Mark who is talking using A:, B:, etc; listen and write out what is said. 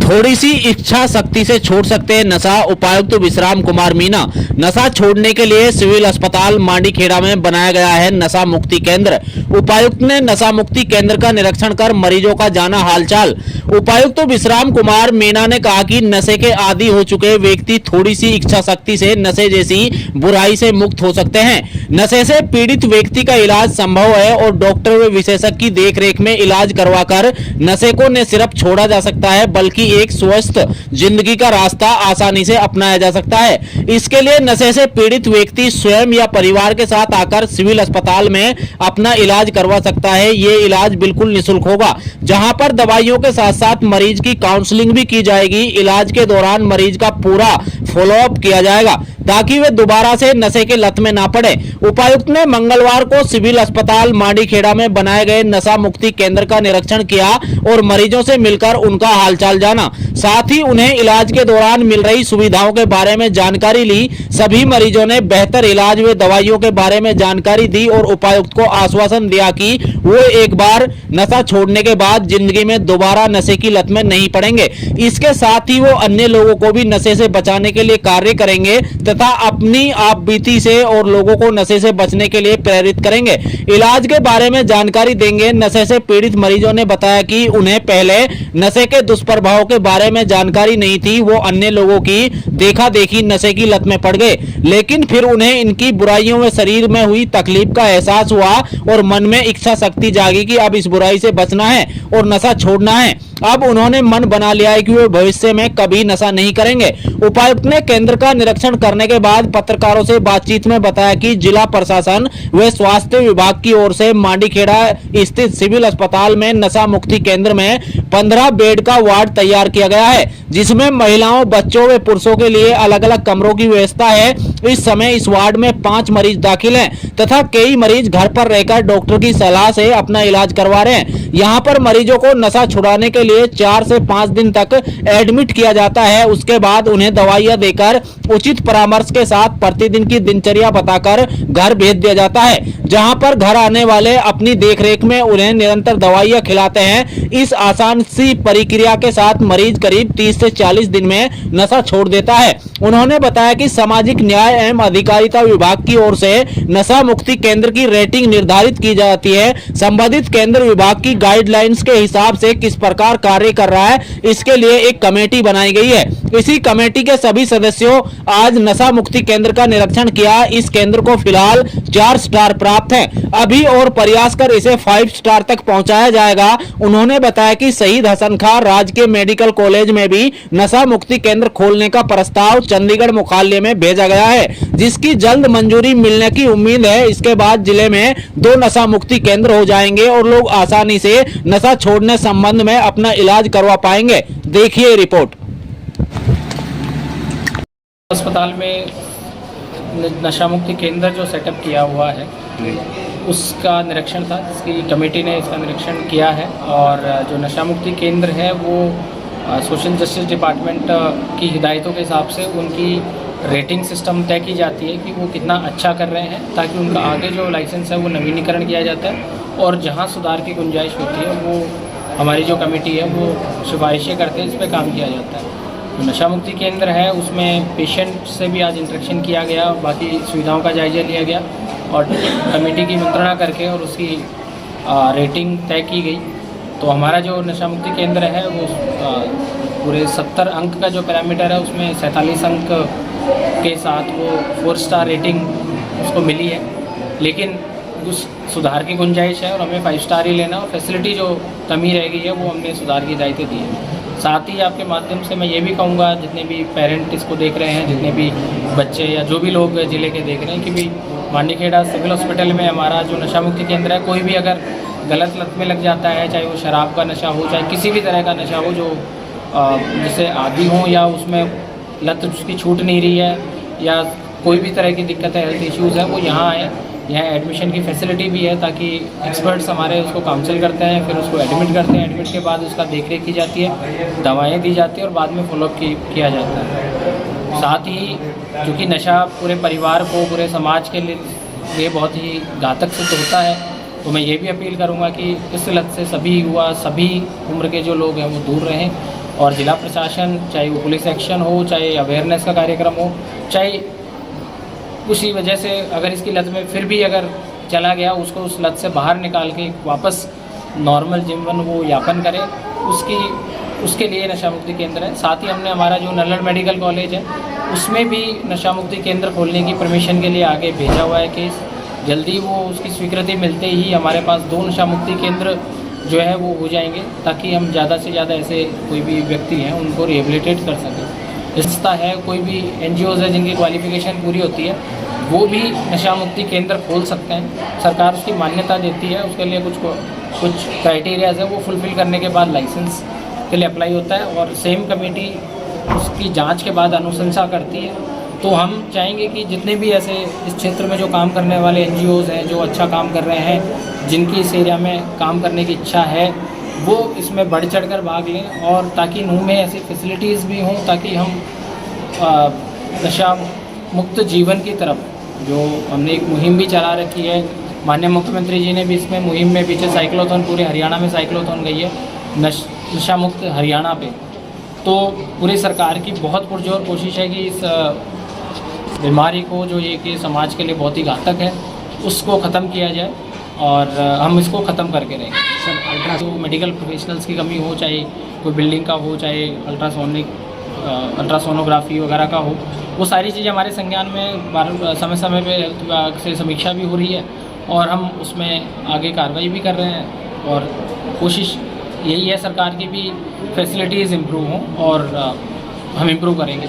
A: थोड़ी सी इच्छा शक्ति से छोड़ सकते हैं नशा। उपायुक्त विश्राम कुमार मीना। नशा छोड़ने के लिए सिविल अस्पताल मांडीखेड़ा में बनाया गया है नशा मुक्ति केंद्र। उपायुक्त ने नशा मुक्ति केंद्र का निरीक्षण कर मरीजों का जाना हालचाल। उपायुक्त विश्राम कुमार मीना ने कहा कि नशे के आदी हो चुके व्यक्ति थोड़ी सी इच्छा शक्ति से नशे जैसी बुराई से मुक्त हो सकते हैं। नशे से पीड़ित व्यक्ति का इलाज संभव है और डॉक्टर व विशेषज्ञ की देखरेख में इलाज करवाकर नशे को न सिर्फ छोड़ा जा सकता है बल्कि एक स्वस्थ जिंदगी का रास्ता आसानी से अपनाया जा सकता है। इसके लिए नशे से पीड़ित व्यक्ति स्वयं या परिवार के साथ आकर सिविल अस्पताल में अपना इलाज करवा सकता है। ये इलाज बिल्कुल निःशुल्क होगा, जहां पर दवाइयों के साथ साथ मरीज की काउंसलिंग भी की जाएगी। इलाज के दौरान मरीज का पूरा फॉलोअप किया जाएगा ताकि वे दोबारा से नशे के लत में ना पड़े। उपायुक्त ने मंगलवार को सिविल अस्पताल मांडीखेड़ा में बनाए गए नशा मुक्ति केंद्र का निरीक्षण किया और मरीजों से मिलकर उनका हालचाल जाना, साथ ही उन्हें इलाज के दौरान मिल रही सुविधाओं के बारे में जानकारी ली। सभी मरीजों ने बेहतर इलाज व दवाइयों के बारे में जानकारी दी और उपायुक्त को आश्वासन दिया कि वो एक बार नशा छोड़ने के बाद जिंदगी में दोबारा नशे की लत में नहीं पड़ेंगे। इसके साथ ही वो अन्य लोगों को भी नशे से बचाने के लिए कार्य करेंगे तथा अपनी आप बीती से और लोगों को नशे से बचने के लिए प्रेरित करेंगे। इलाज के बारे में जानकारी देंगे। नशे से पीड़ित मरीजों ने बताया कि उन्हें पहले नशे के दुष्प्रभाव के बारे में जानकारी नहीं थी। वो अन्य लोगों की देखा देखी नशे की लत में पड़ गए, लेकिन फिर उन्हें इनकी बुराइयों में शरीर में हुई तकलीफ का एहसास हुआ और मन में इच्छा शक्ति जागी कि अब इस बुराई से बचना है और नशा छोड़ना है। अब उन्होंने मन बना लिया है कि वे भविष्य में कभी नशा नहीं करेंगे। उपायुक्त ने केंद्र का निरीक्षण करने के बाद पत्रकारों से बातचीत में बताया कि जिला प्रशासन व स्वास्थ्य विभाग की ओर से मांडीखेड़ा स्थित सिविल अस्पताल में नशा मुक्ति केंद्र में 15 बेड का वार्ड तैयार किया गया है, जिसमें महिलाओं, बच्चों व पुरुषों के लिए अलग अलग कमरों की व्यवस्था है। इस समय इस वार्ड में 5 मरीज दाखिल हैं तथा कई मरीज घर पर रहकर डॉक्टर की सलाह से अपना इलाज करवा रहे हैं। यहाँ पर मरीजों को नशा छुड़ाने के लिए 4 से 5 दिन तक एडमिट किया जाता है। उसके बाद उन्हें दवाइयां देकर उचित परामर्श के साथ प्रतिदिन की दिनचर्या बताकर घर भेज दिया जाता है, जहां पर घर आने वाले अपनी देखरेख में उन्हें निरंतर दवाइयां खिलाते हैं। इस आसान सी प्रक्रिया के साथ मरीज करीब 30 से 40 दिन में नशा छोड़ देता है। उन्होंने बताया कि सामाजिक न्याय एवं अधिकारिता विभाग की ओर से नशा मुक्ति केंद्र की रेटिंग निर्धारित की जाती है। संबंधित केंद्र विभाग की गाइडलाइंस के हिसाब से किस प्रकार कार्य कर रहा है, इसके लिए एक कमेटी बनाई गई है। इसी कमेटी के सभी सदस्यों आज नशा मुक्ति केंद्र का निरीक्षण किया। इस केंद्र को फिलहाल 4 स्टार प्राप्त है, अभी और प्रयास कर इसे 5 स्टार तक पहुंचाया जाएगा। उन्होंने बताया कि शहीद हसन खां राजकीय मेडिकल कॉलेज में भी नशा मुक्ति केंद्र खोलने का प्रस्ताव चंडीगढ़ मुख्यालय में भेजा गया है, जिसकी जल्द मंजूरी मिलने की उम्मीद है। इसके बाद जिले में 2 नशा मुक्ति केंद्र हो जाएंगे और लोग आसानी से नशा छोड़ने संबंध में अपना इलाज करवा पाएंगे। देखिए रिपोर्ट।
B: अस्पताल में नशा मुक्ति केंद्र जो सेटअप किया हुआ है उसका निरीक्षण था, जिसकी कमेटी ने इसका निरीक्षण किया है। और जो नशा मुक्ति केंद्र है वो सोशल जस्टिस डिपार्टमेंट की हिदायतों के हिसाब से उनकी रेटिंग सिस्टम तय की जाती है कि वो कितना अच्छा कर रहे हैं, ताकि उनका आगे जो लाइसेंस है वो नवीनीकरण किया जाता है और जहाँ सुधार की गुंजाइश होती है वो हमारी जो कमेटी है वो सिफारिशें करते हैं, इस पर काम किया जाता है। तो नशा मुक्ति केंद्र है उसमें पेशेंट से भी आज इंटरेक्शन किया गया, बाकी सुविधाओं का जायजा लिया गया और कमेटी की मंत्रणा करके और उसकी रेटिंग तय की गई। तो हमारा जो नशा मुक्ति केंद्र है वो पूरे 70 अंक का जो पैरामीटर है उसमें 47 अंक के साथ वो 4 स्टार रेटिंग उसको मिली है, लेकिन कुछ सुधार की गुंजाइश है और हमें 5 स्टार ही लेना और फैसिलिटी जो कमी रह गई है वो हमने सुधार की हिदायतें दी है। साथ ही आपके माध्यम से मैं ये भी कहूँगा, जितने भी पेरेंट इसको देख रहे हैं, जितने भी बच्चे या जो भी लोग ज़िले के देख रहे हैं, कि भी मांडीखेड़ा सिविल हॉस्पिटल में हमारा जो नशा मुक्ति केंद्र है, कोई भी अगर गलत लत में लग जाता है, चाहे वो शराब का नशा हो, चाहे किसी भी तरह का नशा हो, जो जिसे आदी हो या उसमें लत उसकी छूट नहीं रही है या कोई भी तरह की दिक्कत है, हेल्थ इश्यूज़ है, वो यहाँ आए। यहाँ एडमिशन की फैसिलिटी भी है ताकि एक्सपर्ट्स हमारे उसको काउंसिल करते हैं, फिर उसको एडमिट करते हैं। एडमिट के बाद उसका देखरेख की जाती है, दवाएं दी जाती है और बाद में फॉलोअप किया जाता है। साथ ही क्योंकि नशा पूरे परिवार को, पूरे समाज के लिए बहुत ही घातक सिद्ध होता है, तो मैं ये भी अपील करूँगा कि इस लत से सभी युवा, सभी उम्र के जो लोग हैं वो दूर रहें और जिला प्रशासन, चाहे वो पुलिस एक्शन हो, चाहे अवेयरनेस का कार्यक्रम हो, चाहे उसी वजह से अगर इसकी लत में फिर भी अगर चला गया, उसको उस लत से बाहर निकाल के वापस नॉर्मल जीवन वो यापन करे, उसके लिए नशा मुक्ति केंद्र है। साथ ही हमने हमारा जो नल्लड़ मेडिकल कॉलेज है उसमें भी नशा मुक्ति केंद्र खोलने की परमिशन के लिए आगे भेजा हुआ है केस। जल्दी वो उसकी स्वीकृति मिलते ही हमारे पास 2 नशा मुक्ति केंद्र जो है वो हो जाएंगे, ताकि हम ज़्यादा से ज़्यादा ऐसे कोई भी व्यक्ति हैं उनको रिहेबिलिटेट कर सकें। संस्था है, कोई भी NGOs है जिनकी क्वालिफिकेशन पूरी होती है, वो भी नशा मुक्ति केंद्र खोल सकते हैं। सरकार उसकी मान्यता देती है, उसके लिए कुछ क्राइटेरियाज़ है, वो फुलफ़िल करने के बाद लाइसेंस के लिए अप्लाई होता है और सेम कमेटी उसकी जांच के बाद अनुशंसा करती है। तो हम चाहेंगे कि जितने भी ऐसे इस क्षेत्र में जो काम करने वाले NGOs हैं, जो अच्छा काम कर रहे हैं, जिनकी इस एरिया में काम करने की इच्छा है, वो इसमें बढ़ चढ़कर भाग लें, और ताकि नूह में ऐसी फैसिलिटीज़ भी हों ताकि हम नशा मुक्त जीवन की तरफ, जो हमने एक मुहिम भी चला रखी है, माननीय मुख्यमंत्री जी ने भी इसमें मुहिम में पीछे साइक्लोथॉन, पूरे हरियाणा में साइक्लोथॉन गई है नशा मुक्त हरियाणा पे। तो पूरी सरकार की बहुत पुरजोर कोशिश है कि इस बीमारी को, जो ये कि समाज के लिए बहुत ही घातक है, उसको ख़त्म किया जाए और हम इसको ख़त्म करके रहेंगे। सर, तो मेडिकल प्रोफेशनल्स की कमी हो, चाहे कोई बिल्डिंग का हो, चाहे अल्ट्रासोनोग्राफी वगैरह का हो, वो सारी चीज़ें हमारे संज्ञान में समय समय पे हेल्थ विभाग से समीक्षा भी हो रही है और हम उसमें आगे कार्रवाई भी कर रहे हैं। और कोशिश यही है सरकार की भी फैसिलिटीज़ इम्प्रूव हों और हम इम्प्रूव करेंगे।